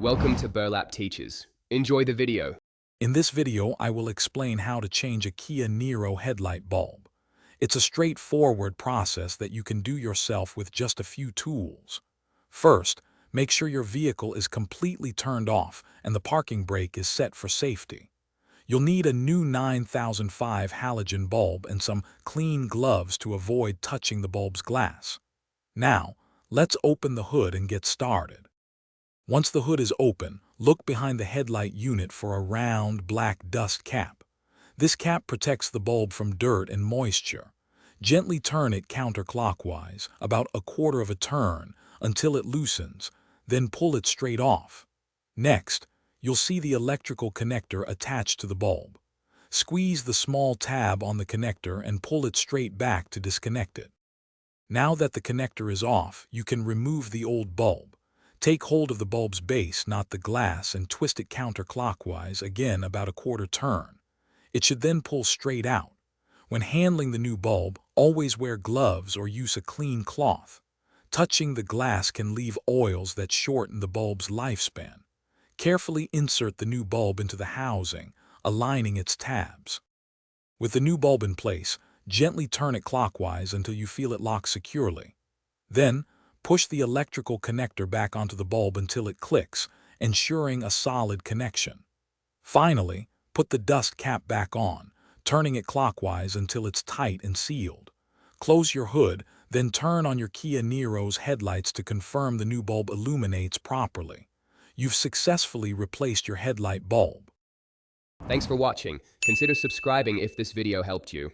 Welcome to Burlap Teachers. Enjoy the video. In this video, I will explain how to change a Kia Niro headlight bulb. It's a straightforward process that you can do yourself with just a few tools. First, make sure your vehicle is completely turned off and the parking brake is set for safety. You'll need a new 9005 halogen bulb and some clean gloves to avoid touching the bulb's glass. Now, let's open the hood and get started. Once the hood is open, look behind the headlight unit for a round, black dust cap. This cap protects the bulb from dirt and moisture. Gently turn it counterclockwise, about a quarter of a turn, until it loosens, then pull it straight off. Next, you'll see the electrical connector attached to the bulb. Squeeze the small tab on the connector and pull it straight back to disconnect it. Now that the connector is off, you can remove the old bulb. Take hold of the bulb's base, not the glass, and twist it counterclockwise, again about a quarter turn. It should then pull straight out. When handling the new bulb, always wear gloves or use a clean cloth. Touching the glass can leave oils that shorten the bulb's lifespan. Carefully insert the new bulb into the housing, aligning its tabs. With the new bulb in place, gently turn it clockwise until you feel it lock securely. Then, push the electrical connector back onto the bulb until it clicks, ensuring a solid connection. Finally, put the dust cap back on, turning it clockwise until it's tight and sealed. Close your hood, then turn on your Kia Niro's headlights to confirm the new bulb illuminates properly. You've successfully replaced your headlight bulb. Thanks for watching. Consider subscribing if this video helped you.